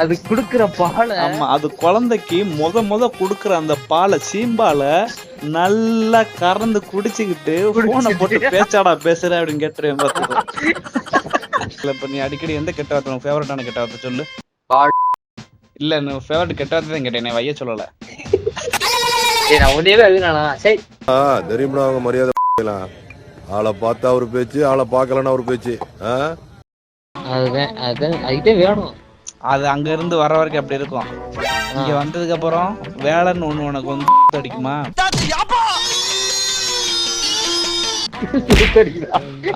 அது குடுக்குற பாலை. ஆமா, அது குழந்தைக்கு முத குடுக்குற அந்த பாலை சீம்பால நல்லா கறந்து குடிச்சுக்கிட்டு போனை போட்டு பேச்சாடா பேசுற அப்படின்னு கேட்டுருவேன் பாத்துக்கோ. இப்ப நீ அடிக்கடி எந்த கெட்ட வார்த்தை ஃபேவரட்டான கெட்ட வார்த்தை சொல்லு. இல்ல நான் ஃபேவரட் கெட்ட வார்த்தை தான் கேட்டேன், வைய சொல்லல. நான் உடனே எழுதினானா சரி தெரியுமா அவங்க மரியாதை ஆளை பார்த்தா ஒரு பேச்சு, ஆளை பார்க்கலன்னா ஒரு பேச்சு. அதுதான் வேணும். அது அங்க இருந்து வர வரைக்கும் அப்படி இருக்கும். இங்க வந்ததுக்கு அப்புறம் வேலைன்னு ஒண்ணு உனக்கு வந்து அடிக்குமா?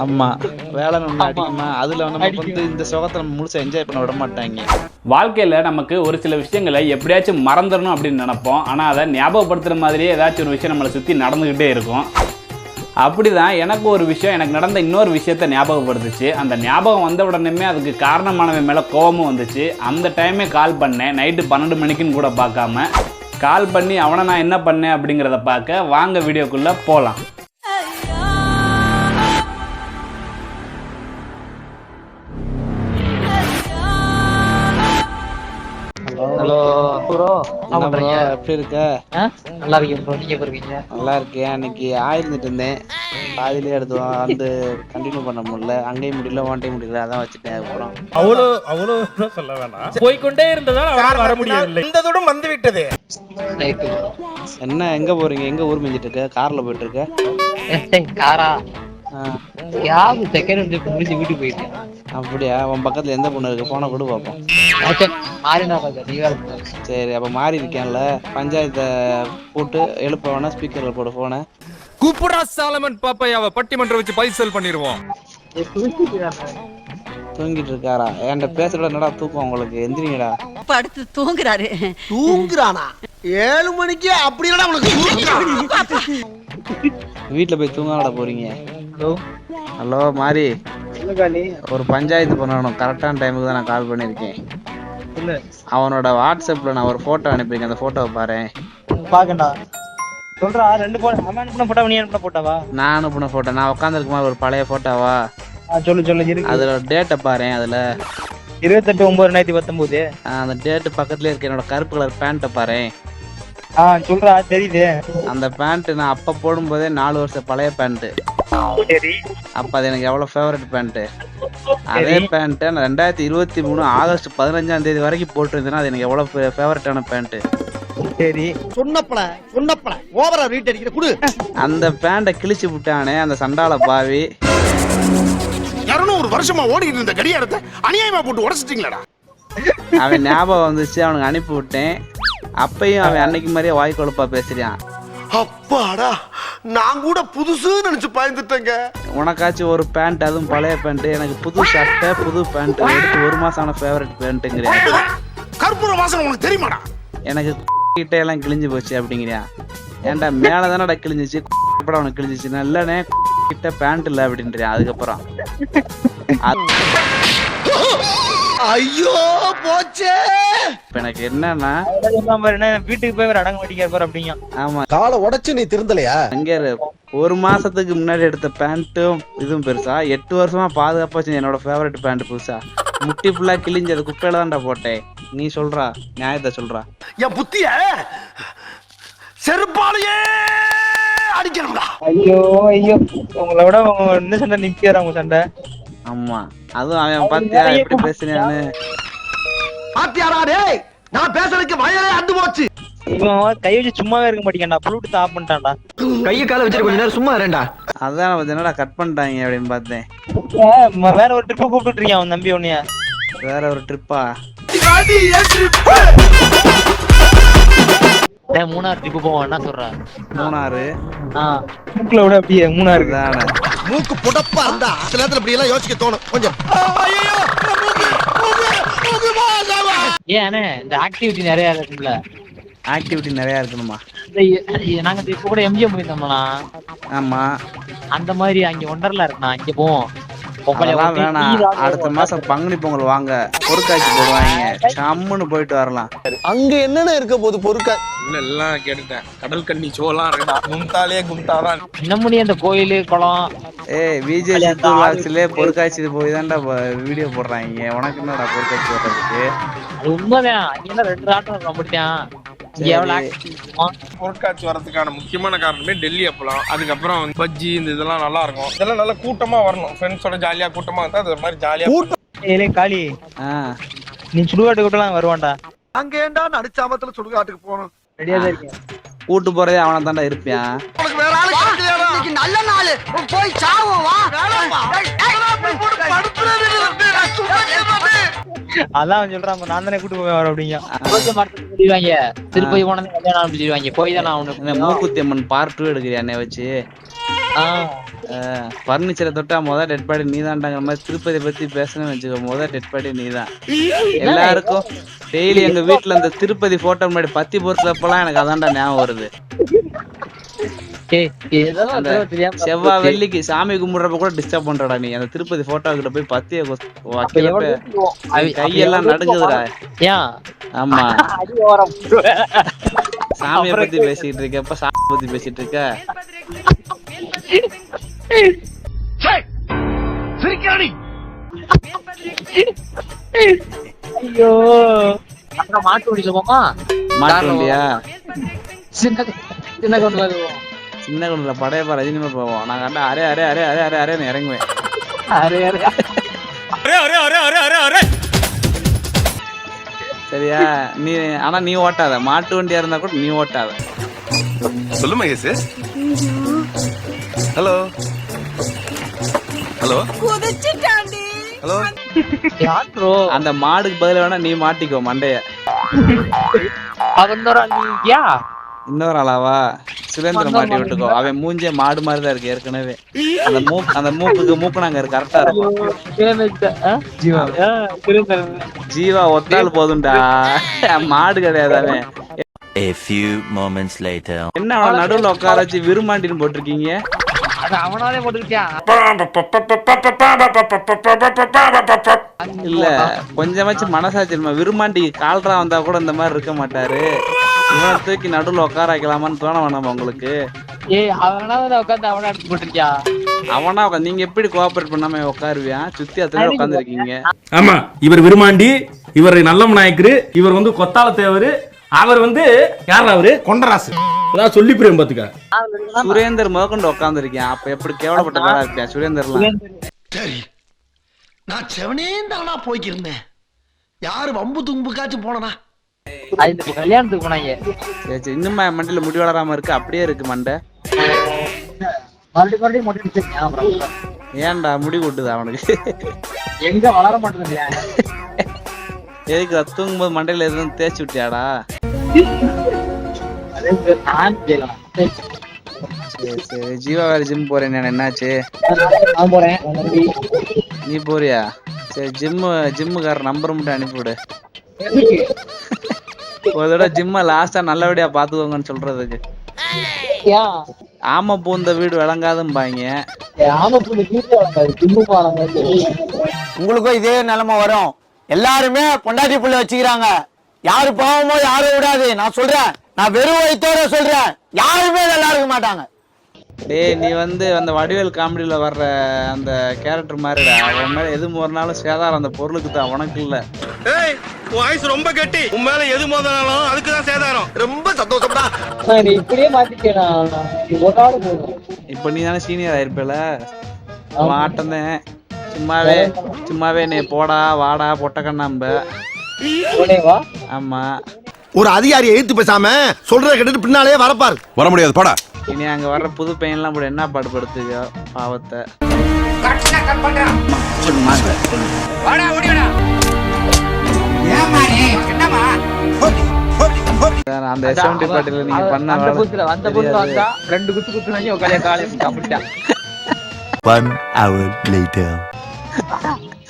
ஆமா, வேலைன்னு ஒண்ணு அடிக்குமா? அதுல நமக்கு வந்து இந்த சுகத்தை நம்ம முழுசா என்ஜாய் பண்ண விட மாட்டாங்க. வாழ்க்கையில நமக்கு ஒரு சில விஷயங்களை எப்படியாச்சும் மறந்துடணும் அப்படின்னு நினைப்போம். ஆனா அதை ஞாபகப்படுத்துற மாதிரியே ஏதாச்சும் ஒரு விஷயம் நம்மளை சுத்தி நடந்துகிட்டே இருக்கும். அப்படிதான் எனக்கு ஒரு விஷயம், எனக்கு நடந்த இன்னொரு விஷயத்த ஞாபகப்படுத்துச்சு. அந்த ஞாபகம் வந்த உடனே அதுக்கு காரணமானவன் மேலே கோபமும் வந்துச்சு. அந்த டைமே கால் பண்ணேன், நைட்டு 12 மணிக்குன்னு கூட பார்க்காம கால் பண்ணி அவனை நான் என்ன பண்ணேன் அப்படிங்கிறத பார்க்க வாங்க வீடியோக்குள்ளே போகலாம். ஹலோ ப்ரோ, எப்படி இருக்க? நல்லா இருக்கேன் ப்ரோ, நீங்க இருக்கீங்க? நல்லா இருக்கேன். அன்னைக்கு ஆயிருந்துட்டு இருந்தேன், பாதிலே எடுத்து வந்து கண்டினியூ பண்ண முடியல, அங்கேயும் முடியல ஓன்டையும் முடியல, அதான் வச்சுட்டேன். அப்புறம் அவ்வளோ சொல்ல வேணாம், போய்கொண்டே இருந்ததால் அவரால் வர முடியவில்லை. இந்த தூரம் வந்து விட்டது. என்ன எங்க போறீங்க? எங்க ஊர் மேஞ்சிட்டு இருக்க? கார்ல போயிட்டு இருக்க? காரா செகண்ட் முடிச்சு வீட்டுக்கு போயிட்டேன். அப்படியா? உன் பக்கத்துல எந்த பொண்ணு இருக்கு? போன கூட பாப்போம். சரி, அப்ப மாறி இருக்கேன்ல, பஞ்சாயத்தை போட்டு எழுப்ப வேணா, ஸ்பீக்கர்ல போட போன கூப்பிடா சாலமன் பாப்பையாவை பட்டிமன்றம் வச்சு பைசல் பண்ணிடுவோம். தூங்கிட்டு இருக்காரா? என்கிட்ட பேசுறத என்னடா தூக்கம் உங்களுக்கு? எந்திரிங்கடா. படுத்து தூங்குறாரு. தூங்குறானா? 7 மணிக்கு அப்படி என்னடா உனக்கு? வீட்டுல போய் தூங்காடா போறீங்க? ஹலோ மாறி, ஒரு பஞ்சாயத்து பண்ணணும். கரெக்டான டைமுக்கு தான் நான் கால் பண்ணிருக்கேன். அவனோட வாட்ஸ்அப்ல நான் ஒரு போட்டோ அனுப்பிருக்கேன், அந்த போட்டோவை பாரு. பாக்கண்டா சொல்றா. 2 போட்டோ அவன் அனுப்புன போட்டோ, நீ அனுப்புன போட்டோவா? நான் அனுப்புன போட்டோ, நான் உட்காந்துருக்குமா ஒரு பழைய போட்டோவா? சொல்லு. அதுல டேட்டை பாரு. அதுல 28/9/2019. அந்த டேட்டு பக்கத்துல இருக்க என்னோட கருப்பு கலர் பேண்ட்டை பாரு. சொல்றா, தெரியுது. அந்த பேண்ட் நான் அப்ப போடும்போதே 4 வருஷம் பழைய பேண்ட். அப்ப அது எனக்கு எவ்வளவு ஃபேவரட் பேண்ட். அதே பேண்ட் நான் 2023 ஆகஸ்ட் 15ஆம் தேதி வரைக்கும் போட்டிருந்தேன்னா அது எனக்கு எவ்வளவு ஃபேவரட்டான பேண்ட். சரி, சொன்னப்பல ஓவரா ரீட் அடிக்கிற குடு. அந்த பேண்ட கிழிச்சு விட்டானே அந்த சண்டால பாவி. 200 வருஷமா ஓடிட்டு இருந்த கடியாரத்தை அநியாயமா போட்டு உடைச்சிட்டீங்களா? அவன் ஞாபகம் வந்துச்சு, அவனுக்கு அனுப்பி விட்டேன். அப்பயும் அவன் அன்னைக்கு மாதிரியே வாய் கொழுப்பா பேசுறான். அப்பாடா, நான் கூட புதுசு நினைச்சு பயந்துட்டேங்க. உனக்காச்சும் ஒரு பேண்ட், அதுவும் பழைய பேண்ட். எனக்கு புது சட்டை புது பேண்ட் எடுத்து 1 மாசம் ஆன ஃபேவரட் பேண்ட்டுங்கிறேன். கற்பூர வாசனை உனக்கு தெரியுமாடா? எனக்கு கிட்ட எல்லாம் கிழிஞ்சு போச்சு அப்படிங்கிறியா? ஏன்டா மேலதானடா கிழிஞ்சிச்சு, உனக்கு கிழிஞ்சிச்சு. நல்லனே கிட்ட பேண்ட் இல்ல அப்படின்றியா? அதுக்கப்புறம் ஐயோ போச்சே. இப்ப எனக்கு என்னன்னா வீட்டுக்கு போய் அடங்க மாட்டேங்கிறார் அப்படிங்க. ஆமா, காலை உடைச்சு நீ திருந்தலையா? அங்க 1 மாசத்துக்கு முன்னாடி எடுத்த பேண்ட்டும் இதுவும் பெருசா, 8 வருஷமா பாதுகாப்பா வச்சு என்னோட ஃபேவரட் பேண்ட் புதுசா முட்டி ஃபுல்லா கிழிஞ்சு அது குப்பையில தான்டா போட்டேன். நீ சொல்றா, நியாயத்தை சொல்றா. என் புத்திய செருப்பாலேயே அடிக்கணும்டா. ஐயோ உங்களை விட இந்த சண்டை நிற்கிறார் உங்க சண்டை. ஆமா, அதுவும் அவன் பாத்தியா எப்படி பேசுறான்னு. பாத்தியாடா டேய், நான் பேசுறதுக்கு வயலே அந்து போச்சு. இவன் கை வச்சு சும்மாவே இருக்க மாட்டேங்கடா, ப்ளூடூத் ஆஃப் பண்ணிட்டான்டா. கையை காலை வச்சிட்டு கொஞ்ச நேரம் சும்மா இருடா. அதான் என்னடா கட் பண்ணிட்டாங்க அப்படின்னு பார்த்தேன். வேற ஒரு ட்ரிப் கூப்பிட்டு இருக்கான் அவன் தம்பி. உன்னைய வேற ஒரு ட்ரிப்பா? மூணாறு ட்ரிப்பு போவான்னா சொல்றா. மூணாறு மூக்குல விட அப்படியே மூணாறு தானே. மூக்கு புடப்பா இருந்தா சில நேரத்துல இப்படி எல்லாம் யோசிக்க தோணும் கொஞ்சம். ஏன் இந்த ஆக்டிவிட்டி நிறைய இருக்குல்ல? ஆக்டிவிட்டி நிறைய இருக்கணுமா? நாங்க இப்ப கூட எம்ஜிஎம் போயிருந்தோம்னா. ஆமா, அந்த மாதிரி அங்க ஒண்டர்லா இருக்குண்ணா, அங்க போவோம். அதெல்லாம் வேணாம். அடுத்த மாசம் பங்குனி பொங்கல் வாங்க, பொருட்காட்சி போடுவாங்க, சம்முன்னு போயிட்டு வரலாம். அங்க என்னென்ன இருக்க போது பொருட்கள் எல்லாம் கேட்டுட்டேன். கடல் கண்ணி சோலாம் இருக்கா, கும்தாலே கும்தாதான். இன்னமும் அந்த கோயிலு குளம் விஜய் சித்துலாச்சிலே பொருட்காட்சி போய் தான்டா வீடியோ போடுறாங்க. உனக்கு என்னடா பொருட்காட்சி வர்றதுக்கு? அது உண்மைதான். அங்க 2 ஆட்டம் கம்பிட்டான். பொருட்காட்சி வரதுக்கான முக்கியமான காரணமே டெல்லி அப்பலாம். அதுக்கப்புறம் பஜ்ஜி இந்த இதெல்லாம் நல்லா இருக்கும். இதெல்லாம் நல்லா கூட்டமா வரணும். ஃப்ரெண்ட்ஸோட ஜாலியா கூட்டமா இருந்தா அது மாதிரி ஜாலியா. காளி நீ சுடுகாட்டு கூட்டலாம் வருவான்டா. அங்க ஏண்டா நடிச்சாமத்துல சுடுகாட்டுக்கு போகணும். ரெடியா தான் இருக்கேன். கூட்டு போறதே அவனை தாண்டா இருப்பான். வேற ஆளு கிடைக்கலையாடா? நல்ல நாள் போய் சாவோம் வா. அதான் சொல்றான், நான் தானே கூட்டு போய் வர அப்படிங்க. சொல்லிடுவாங்க. திருப்பதி போனது கல்யாணம் சொல்லிடுவாங்க. போய் தானே அவனுக்கு மூக்குத்தி அம்மன் பார்ட் 2 எடுக்கிறியா என்னை வச்சு? பர்னிச்சரை தொட்டா முதல் டெட் பாடி நீ தான்டாங்கிற மாதிரி திருப்பதி பத்தி பேசணும்னு வச்சுக்கோ, முதல் டெட் பாடி நீ தான். எல்லாருக்கும் டெய்லி எங்க வீட்டுல அந்த திருப்பதி போட்டோ முன்னாடி பத்தி பொறுத்தப்பெல்லாம் எனக்கு அதான்டா ஞாபகம் வருது. செவ்வாய் வெள்ளிக்கு சாமி கும்பிடுறப்ப கூட டிஸ்டர்ப் பண்றடா நீ. அந்த திருப்பதி போட்டோ கிட்ட போய் பத்திய கையெல்லாம் நடுங்குதுடா. ஆமா, சாமியை பத்தி பேசிட்டு இருக்கப்ப சாமி பத்தி பேசிட்டு இருக்க. ஐயோ, அப்புறம் மாட்டு வண்டி சொல்லுவோமா? மாட்டு வண்டியா? சின்ன கொண்டு சின்ன குண்டுல படையப்பா ரஜினிமா போவோம். நான் கண்டா அரே அரே அரே அரே அரே அரேன்னு இறங்குவேன். சரியா? நீ ஆனா நீ ஓட்டாத. மாட்டு வண்டியா இருந்தா கூட நீ ஓட்டாத. சொல்லு மகேஷ். Hello hello hello. அந்த மாடுக்கு பதில வேணா நீ மாட்டிக்கோ மண்டைய. இன்னொரு ஆளாவா? சுரேந்திர மாட்டி விட்டுக்கோ. அவன் மூஞ்சே மாடு மாதிரிதான் இருக்கு ஏற்கனவே. அந்த மூக்கு நாங்க கரெக்டா இருக்கும். ஜீவா ஒத்தால் போதும்டா, மாடு கிடையாது அவன். A few moments later. என்ன அவன் நடுவுல உட்கார வச்சு விரும்மாண்டின்னு போட்டிருக்கீங்க? அவனாலே போட்டுக்கிட்டான். இல்ல கொஞ்சமாச்சும் மனசாட்சி விரும்மாண்டிக்கு கால்ரா வந்தா கூட இந்த மாதிரி இருக்க மாட்டாரு. இவனை தூக்கி நடுவுல உட்கார வைக்கலாமான்னு தோண வேணாமா உங்களுக்கு? உட்காந்து அவனா எடுத்து போட்டிருக்கியா? அவனா உட்காந்து நீங்க எப்படி கோஆபரேட் பண்ணாம உட்காருவியா? சுத்தி அத்தனை உட்கார்ந்து இருக்கீங்க. ஆமா, இவர் விருமாண்டி, இவர் நல்ல நாயக்கரு, இவர் வந்து கொத்தால தேவரு, அவர் வந்து யார்? அவரு கொண்டராசு. அதான் சொல்லி புரியும் பாத்துக்க. சுரேந்தர் முதற்கொண்டு உட்கார்ந்து இருக்கேன். அப்ப எப்படி கேவலப்பட்ட வேலை இருப்பியா சுரேந்தர்லாம்? சரி, நான் செவனேந்தானா போய்க்கிருந்தேன். யாரு வம்பு தும்புக்காச்சும் போனா? கல்யாணத்துக்கு போனாங்க. சரி சரி, இன்னும் மண்டையில முடி வளராம இருக்கு, அப்படியே இருக்கு மண்டை. ஏன்டா முடி கொட்டுதா அவனுக்கு? எங்க வளர மாட்டேங்குது. எதுக்கு தூங்கும் போது மண்டையில எதுவும் தேய்ச்சி விட்டியாடா? சரி சரி, ஜீவா வேற ஜிம் போறேன். என்னாச்சு? நீ போறியா? சரி, ஜிம்முக்கார நம்பர் மட்டும் அனுப்பிவிடு. ஒரு தடவை ஜிம்ம லாஸ்டா நல்லபடியா பாத்துக்கோங்கன்னு சொல்றதுக்கு. ஆமா, பூந்த வீடு விளங்காதும்பாங்க. உங்களுக்கும் இதே நிலைமை வரும். எல்லாருமே பொண்டாட்டி புள்ள வச்சுக்கிறாங்க. யாரு பாவமோ யாரும் விடாது. நான் சொல்றேன், நான் வெறும் வயிற்றோட சொல்றேன், யாருமே நல்லா இருக்க மாட்டாங்க. டேய், நீ வந்து அந்த வடிவேல் காமெடியில வர்ற அந்த கேரக்டர் மாதிரிடா. அவன் மேல எது மோதினாலும் சேதாரம் அந்த பொருளுக்கு தான், உனக்கு இல்ல. ஏய், வாய்ஸ் ரொம்ப கட்டி. உன் மேல எது மோதினாலும் அதுக்கு தான் சேதாரம். ரொம்ப சந்தோஷம்டா. நீ இப்படியே மாத்திக்கலாம். இப்ப நீ தானே சீனியர் ஆயிருப்பல. ஆட்டம் தான். சும்மாவே நீ போடா வாடா பொட்ட கண்ணாம்ப. ஆமா, ஒரு அதிகாரியை எழுத்து பேசாம சொல்றத கேட்டுட்டு பின்னாலே வரப்பாரு. வர முடியாது போடா. இனி அங்க வர்ற புது பையன்லாம் கூட என்ன பாடுபடுத்துக்க பாவத்தை. அந்த எஸ்எம்டி பாட்டில நீங்க பண்ண வந்த புதுல வந்தா 2 குத்து குத்துனாங்க உட்கார்ந்து காலையில சாப்பிட்டான். 1 hour later.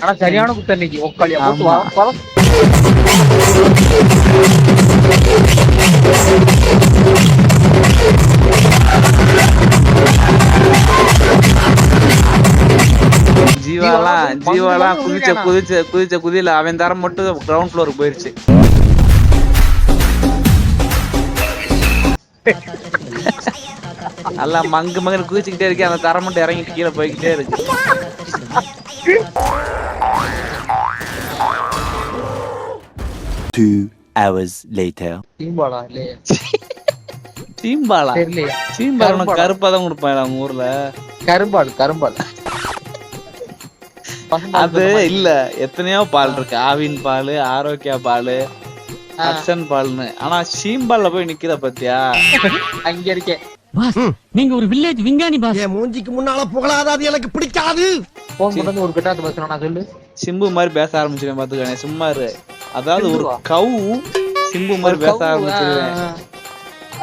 ஆனா சரியான குத்து இன்னைக்கு உட்காலியா போட்டு ஜீவாலாம் ஜீவாலாம் குதிச்ச குதியில அவன் தரம் மட்டும் கிரவுண்ட் ஃப்ளோருக்கு போயிருச்சு. நல்லா மங்கு குதிச்சுக்கிட்டே இருக்கு, அந்த தரம் மட்டும் இறங்கிட்டு கீழே போய்கிட்டே இருக்கு. 2 hours later. சீம்பாலா கருப்பாதான் கொடுப்பாங்க அவங்க ஊர்ல. கரும்பால் அது இல்ல, எத்தனையோ பால் இருக்கு. ஆவின் பால், ஆரோக்கியா பால், அர்சன் பால்னு. ஆனா சீம்பால்ல போய் நிக்கிற பத்தியா? அங்க இருக்கேன். நீங்க ஒரு வில்லேஜ் விஞ்ஞானி பாஸ். என் மூஞ்சிக்கு முன்னால புகழாதாது எனக்கு பிடிக்காது. போன் பண்ணி ஒரு கட்டாத்து பேசணும் நான் சொல்லு. சிம்பு மாதிரி பேச ஆரம்பிச்சிருவேன் பாத்துக்கணே, சும்மா இரு. அதாவது ஒரு கவு சிம்பு மாதிரி பேச ஆரம்பிச்சிருவேன்.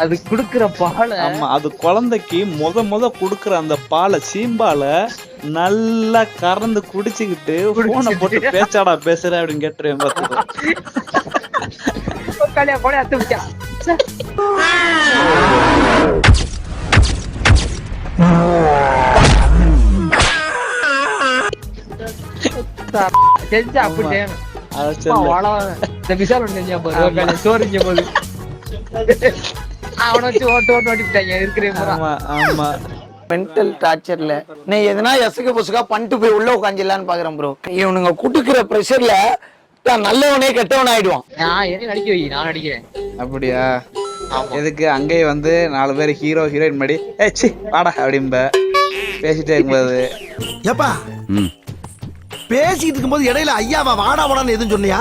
அது குடுக்குற பாலை, ஆமா, அது குழந்தைக்கு முத குடுக்குற அந்த பாலை சீம்பால நல்லா கறந்து குடிச்சுக்கிட்டு போனை போட்டு பேச்சாடா பேசுற அப்படின்னு கேட்டுருவேன் பாத்துக்கோ. செஞ்சா அப்படி விஷால் செஞ்சா போது சோறிஞ்ச போது அவனை வச்சு ஓட்டு ஓட்டிட்டாங்க இருக்கிற. ஆமா, மென்டல் டார்ச்சர்ல நீ எதனா எசுக்கு புசுக்கா பண்ணிட்டு போய் உள்ள உட்காந்துலான்னு பாக்குறேன் ப்ரோ. இவனுங்க குடுக்குற பிரஷர்ல நல்லவனே கெட்டவன் ஆயிடுவான். நடிக்க வை, நான் நடிக்கிறேன். அப்படியா? எதுக்கு அங்கேயே வந்து 4 பேர் ஹீரோ ஹீரோயின் மாதிரி சி வாடா அப்படிம்ப பேசிட்டே இருக்கும்போது ஏப்பா பேசிட்டு இருக்கும்போது இடையில ஐயாவா வாடா வாடான்னு எதுவும் சொன்னியா?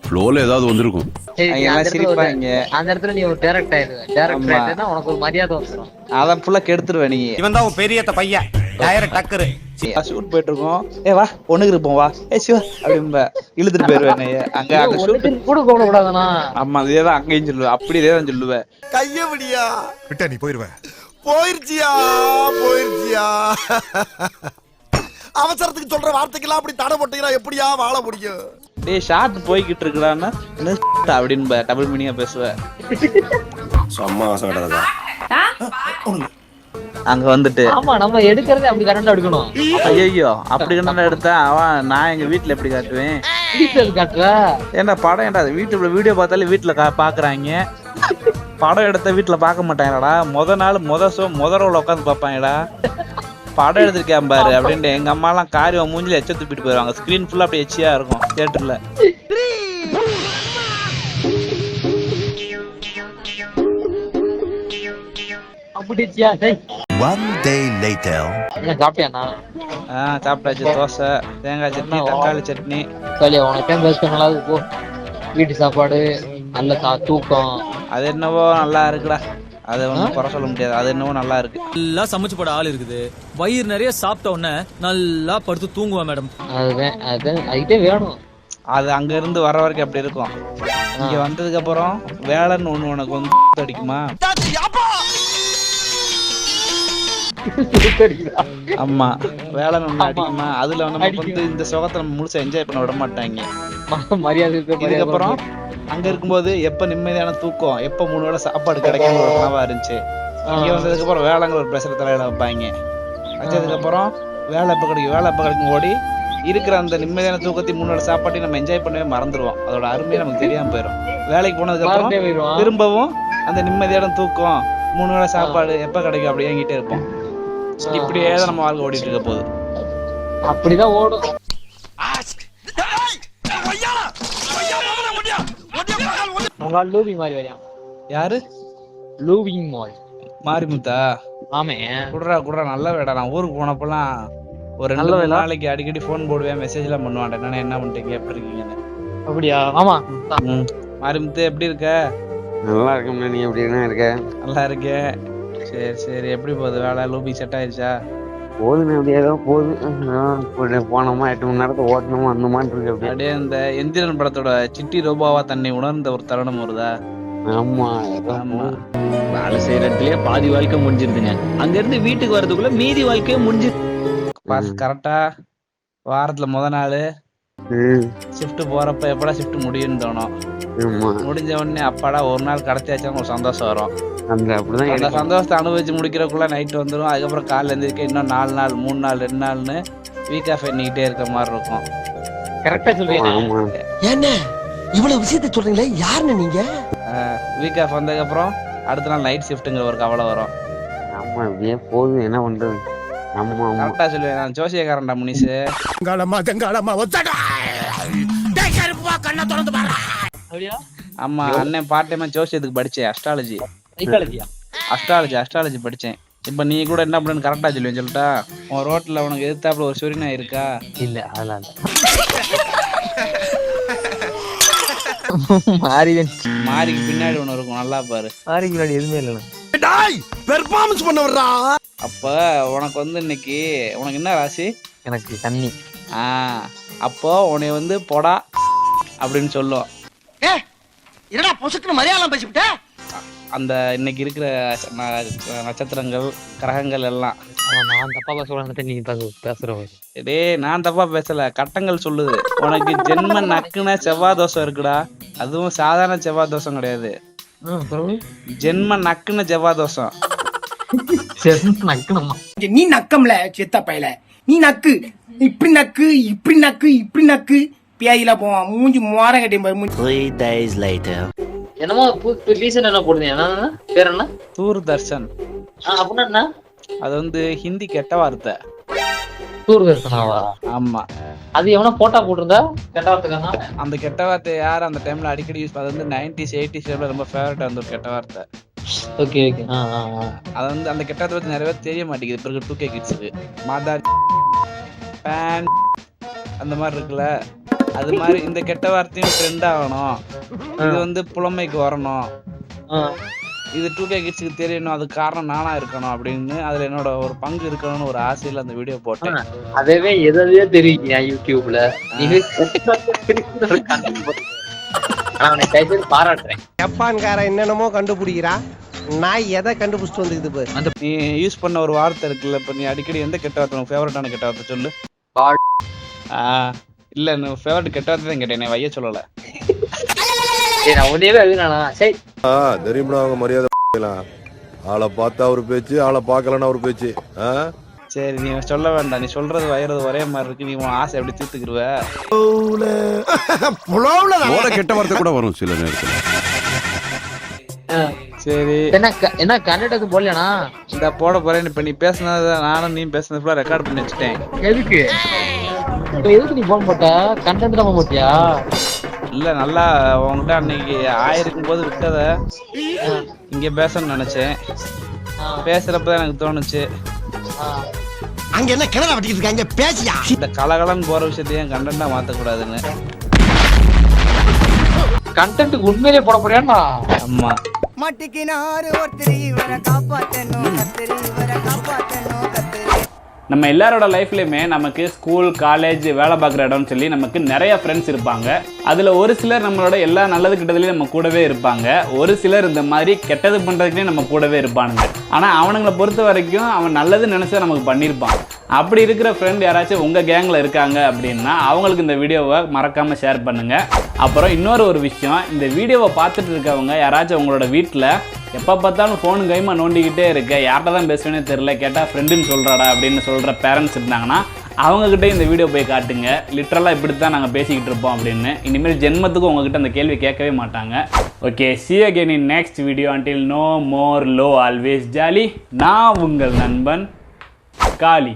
ஃப்ளோல ஏதாவது வந்திருக்கும். அந்த இடத்துல நீ ஒரு டைரக்ட் ஆயிடுவேன். உனக்கு ஒரு மரியாதை வந்துடும். அதான் ஃபுல்லா கெடுத்துருவேன். நீ இவன் தான் பெரிய பையன் டக்கரு ஷூட் போயிட்டு இருக்கோம். வா ஒண்ணுக்கு இருப்போம், வா சிவா அப்படிம்ப இழுத்துட்டு போயிருவேன். அங்க ஷூட் கூட கூடாதுனா. ஆமா, அதேதான் அங்கேயும் சொல்லுவேன். அப்படியே தான் சொல்லுவேன். கையபடியா விட்டா நீ போயிருவேன். போயிருச்சியா அவசரத்துக்கு சொல்ற வார்த்தைக்கெல்லாம் அப்படி தடை போட்டீங்கன்னா எப்படியா வாழ முடியும்? டேய் ஷார்ட் போய்கிட்டு இருக்குடான்னா அப்படின்னு டபுள் மீனிங்கா பேசுவேன். அங்க வந்துட்டு ஆமா, நம்ம எடுக்கிறதே அப்படி கரெக்டா எடுக்கணும். ஐயோ அப்படி கரெக்டா எடுத்தா அவன் நான் எங்க வீட்டுல எப்படி காட்டுவேன்? வீட்டுல காட்டுற ஏன்டா படம் ஏன்டா வீட்டுல வீடியோ பார்த்தாலே வீட்டுல பாக்குறாங்க. படம் எடுத்த வீட்டுல பாக்க மாட்டாங்கடா. முத ரோல உட்காந்து பாப்பாங்கடா. படம் எடுத்திருக்கேன் பாரு அப்படின்ட்டு எங்க அம்மா எல்லாம் காரியம் மூஞ்சில எச்ச துப்பிட்டு போயிருவாங்க. ஸ்கிரீன் ஃபுல்லா அப்படி எச்சியா இருக்கும் தியேட்டர்ல. One day later. சாப்பிட்டாச்சு. தோசை, தேங்காய் சட்னி, தக்காளி சட்னி. போ. வீட்டு சாப்பாடு நல்ல தூக்கம். அது என்னவோ நல்லா இருக்குடா. அது ஒன்றும் குறை சொல்ல முடியாது. அது என்னவோ நல்லா இருக்கு. நல்லா சமைச்சு போட ஆள் இருக்குது. வயிறு நிறைய சாப்பிட்ட உடனே நல்லா படுத்து தூங்குவேன் மேடம். அதுதான் வேணும். அது அங்க இருந்து வர வரைக்கும் அப்படி இருக்கும். இங்க வந்ததுக்கு அப்புறம் வேலைன்னு ஒண்ணு உனக்கு வந்து அடிக்குமா? ஆமா, வேலைன்னு ஒண்ணு அடிக்குமா? அதுல நமக்கு வந்து இந்த சுகத்தை நம்ம முழுசா என்ஜாய் பண்ண விட மாட்டாங்க. மரியாதை. இதுக்கப்புறம் அங்க இருக்கும்போது எப்ப நிம்மதியான தூக்கம், எப்ப 3 வேளை சாப்பாடு கிடைக்கும் ஒரு கனவா இருந்துச்சு. இங்க வந்ததுக்கு அப்புறம் வேலைங்கிற ஒரு பிரஷர் தலையில வைப்பாங்க. வச்சதுக்கு அப்புறம் வேலை எப்ப கிடைக்கும் ஓடி இருக்கிற அந்த நிம்மதியான தூக்கத்தை 3 வேளை சாப்பாட்டையும் நம்ம என்ஜாய் பண்ணவே மறந்துடுவோம். அதோட அருமையை நமக்கு தெரியாம போயிடும். வேலைக்கு போனதுக்கு அப்புறம் திரும்பவும் அந்த நிம்மதியான தூக்கம், 3 வேளை சாப்பாடு எப்ப கிடைக்கும் அப்படி ஏங்கிட்டே இருப்போம். இப்படியே தான் நம்ம வாழ்க்கை ஓடிட்டு இருக்க போகுது. அப்படிதான் ஓடும். லூவிங் மாதிரி வரையா? யாரு? லூவிங் மால் மாரிமுத்தா? ஆமே, குடுறா நல்ல வேடா. நான் ஊருக்கு போனப்பெல்லாம் ஒரு 2 நாளைக்கு அடிக்கடி போன் போடுவேன், மெசேஜ் எல்லாம் பண்ணுவான். என்ன பண்ணிட்டீங்க, எப்படி இருக்கீங்கன்னு. அப்படியா? ஆமா. மாரிமுத்து எப்படி இருக்க? நல்லா இருக்கேன். நீ எப்படி இருக்க? நல்லா இருக்கேன். சரி எப்படி போகுது வேலை? லூபி செட் ஆயிடுச்சா? போதுமே, அப்படியே போகுது. போனோமா 8 மணி நேரத்தை ஓட்டணுமா அந்த மாதிரி இருக்கு. அப்படியே இந்த எந்திரன் படத்தோட சிட்டி ரோபாவா தன்னை உணர்ந்த ஒரு தருணம் வருதா? ஆமா. வேலை செய்யற இடத்துலயே பாதி வாழ்க்கை முடிஞ்சிருதுங்க. அங்க இருந்து வீட்டுக்கு வர்றதுக்குள்ள மீதி வாழ்க்கையே முடிஞ்சிரு. கரெக்டா வாரத்துல முத நாள் ஷிஃப்ட் போறப்ப எப்படா ஷிஃப்ட் முடியும்னு தோணும். முடிஞ்ச உடனே அப்பாடா ஒரு நாள் கடத்தியாச்சும் ஒரு சந்தோஷம் வரும். அந்த சந்தோஷத்தை அனுபவிச்சு முடிக்கிறதுக்குள்ள நைட் வந்துடும். அதுக்கப்புறம் காலைல எழுந்திருக்க இன்னும் 4 நாள் 3 நாள் 2 நாள்னு வீக் ஆஃப் எண்ணிக்கிட்டே இருக்க மாதிரி இருக்கும். கரெக்டா சொல்றீங்க. என்ன இவ்வளவு விஷயத்த சொல்றீங்களே, யாருன்னு நீங்க? வீக் ஆஃப் வந்ததுக்கப்புறம் அடுத்த நாள் நைட் ஷிஃப்ட்டுங்கிற ஒரு கவலை வரும். ஆமா அப்படியே போகுது, என்ன பண்றது? கரெக்டா சொல்லுவேன். நான் ஜோசியக்காரன்டா முனிசு. ஆமா அண்ணன் பார்ட் டைமா ஜோசியத்துக்கு படிச்சேன். அஸ்ட்ராலஜி படிச்சேன். இப்ப நீ கூட என்ன பண்ணு கரெக்டா சொல்லுவேன். சொல்லிட்டா உன் ரோட்ல உனக்கு எதிர்த்தாப்புல ஒரு சொரினா இருக்கா? இல்ல அதெல்லாம் மாறிக்கு பின்னாடி ஒண்ணு இருக்கும், நல்லா பாரு. மாறிக்கு பின்னாடி எதுவுமே இல்லைண்ணா. பெர்ஃபார்மன்ஸ் பண்ண வர்றா. அப்ப உனக்கு வந்து இன்னைக்கு உனக்கு என்ன ராசி? எனக்கு தண்ணி. அப்போ உன்னை வந்து பொடா அப்படின்னு சொல்லுவோம். என்னடா பொசுக்குன்னு மரியாதை பேசிவிட்ட? அந்த இன்னைக்கு இருக்கிற நட்சத்திரங்கள் கிரகங்கள் எல்லாம். நான் தப்பா பேசுறேன், நீ பேசுற. டேய் நான் தப்பா பேசல, கட்டங்கள் சொல்லுது. உனக்கு ஜென்ம நக்குன செவ்வாய் தோஷம் இருக்குடா. அதுவும் சாதாரண செவ்வாய் தோஷம் கிடையாது, ஜென்ம நக்குன செவ்வாய் தோஷம். நீ நக்கம்ல செத்த பையல, நீ நக்கு இப்படி நக்கு இப்படி நக்கு இப்படி நக்கு பேயில போவான் மூஞ்சி மோர கட்டி பாரு. 3 days later. என்னமோ ரீசன் என்ன போடுறீங்க? என்ன பேர் என்ன? தூர்தர்ஷன். அப்படின்னா என்ன? அது வந்து ஹிந்தி கெட்ட வார்த்தை. தூர்தர்ஷனாவா? ஆமா. அது எவனா போட்டா போட்டிருந்தா கெட்ட வார்த்தைக்கான. அந்த கெட்ட வார்த்தை யார் அந்த டைம்ல அடிக்கடி யூஸ் பண்ணது வந்து 90s 80s ரொம்ப ஃபேவரட் அந்த கெட்ட வார்த்தை. Okay okay. அது வந்து அந்த கெட்ட வார்த்தை பத்தி நிறைய பேர் தெரிய மாட்டேங்குது. இப்போ இருக்க 2K கிட்ஸுக்கு மாதா பேன் அந்த மாதிரி இருக்குல்ல, அது மாதிரி இந்த கெட்ட வார்த்தையும் ட்ரெண்ட் ஆகணும். இது வந்து புலமைக்கு வரணும். இது 2K கிட்ஸுக்கு தெரியணும். அது காரணம் நானா இருக்கணும் அப்படின்னு அதுல என்னோட ஒரு பங்கு இருக்கணும்னு ஒரு ஆசையில அந்த வீடியோ போட்டேன். அதவே எதையே தெரியுங்க யூடியூப்ல. பாராட்டுறேன். ஜப்பான்காரன் என்னென்னமோ கண்டுபிடிக்கிறா, நான் எதை கண்டுபிடிச்சிட்டு வந்துக்குது. அந்த நீ யூஸ் பண்ண ஒரு வார்த்தை இருக்குல்ல, இப்ப நீ அடிக்கடி எந்த கெட்ட வார்த்தை ஃபேவரட்டான கெட்ட வார்த்தை சொல்லு. இல்ல நான் ஃபேவரட் கெட்ட வார்த்தை தான் கேட்டேன், வைய சொல்லல. தெரியுமா அவங்க மரியாதை ஆளை பார்த்தா ஒரு பேச்சு, ஆளை பார்க்கலன்னா ஒரு பேச்சு. சரி நீ சொல்ல வேண்டாம், நீ சொல்றது வயறது ஒரே மாதிரி இருக்கு. நீ உன் ஆசை எப்படி தீர்த்துக்கிருவ? கெட்ட வார்த்தை கூட வரும் சில நேரத்துல. சரி என்ன கன்னடத்து போடலனா இந்த போட போறேன். இப்ப நீ பேசுனது நானும் நீ பேசுனது ஃபுல்லா ரெக்கார்ட் பண்ணி வச்சுட்டேன். எதுக்கு நீ போன் போட்ட? கண்டென்ட் தான் போட்டியா? இல்ல நல்லா உன்கிட்ட அன்னைக்கு ஆயிருக்கும் போது விட்டத இங்க பேசணும்னு நினைச்சேன். பேசுறப்பதான் எனக்கு தோணுச்சு அங்க என்ன கிணறு வட்டிக்கிட்டு இருக்காங்க பேசியா. இந்த கலகலன்னு போற விஷயத்தையும் கண்டென்ட்டா மாத்தக்கூடாதுன்னு. கண்டென்ட் உண்மையிலேயே போட போறியாண்ணா? ஆமா. மாட்டிக்கினாரு ஒருத்தர் இவரை காப்பாத்தணும், கத்திரி இவரை காப்பாத்தணும், கத்திரி. நம்ம எல்லாரோட லைஃப்லையுமே நமக்கு ஸ்கூல் காலேஜ் வேலை பார்க்குற இடம்னு சொல்லி நமக்கு நிறைய ஃப்ரெண்ட்ஸ் இருப்பாங்க. அதில் ஒரு சிலர் நம்மளோட எல்லா நல்லது கிட்டதுலேயும் நம்ம கூடவே இருப்பாங்க. ஒரு சிலர் இந்த மாதிரி கெட்டது பண்ணுறதுக்குலேயும் நம்ம கூடவே இருப்பானுங்க. ஆனால் அவனுங்களை பொறுத்த வரைக்கும் அவன் நல்லது நினச்சா நமக்கு பண்ணியிருப்பான். அப்படி இருக்கிற ஃப்ரெண்ட் யாராச்சும் உங்கள் கேங்கில் இருக்காங்க அப்படின்னா அவங்களுக்கு இந்த வீடியோவை மறக்காமல் ஷேர் பண்ணுங்கள். அப்புறம் இன்னொரு விஷயம், இந்த வீடியோவை பார்த்துட்டு இருக்கவங்க யாராச்சும் உங்களோட வீட்டில் எப்போ பார்த்தாலும் ஃபோனு கைமா நோண்டிக்கிட்டே இருக்க, யார்கிட்ட தான் பேசுவேனே தெரில, கேட்டால் ஃப்ரெண்டுன்னு சொல்கிறாடா அப்படின்னு சொல்கிற பேரண்ட்ஸ் இருந்தாங்கன்னா அவங்ககிட்ட இந்த வீடியோ போய் காட்டுங்க. லிட்ரலாக இப்படி தான் நாங்கள் பேசிக்கிட்டு இருப்போம் அப்படின்னு. இனிமேல் ஜென்மத்துக்கும் உங்ககிட்ட அந்த கேள்வி கேட்கவே மாட்டாங்க. Okay, see you again in next video. Until no more low, always jolly. நான் உங்கள் நண்பன் காளி.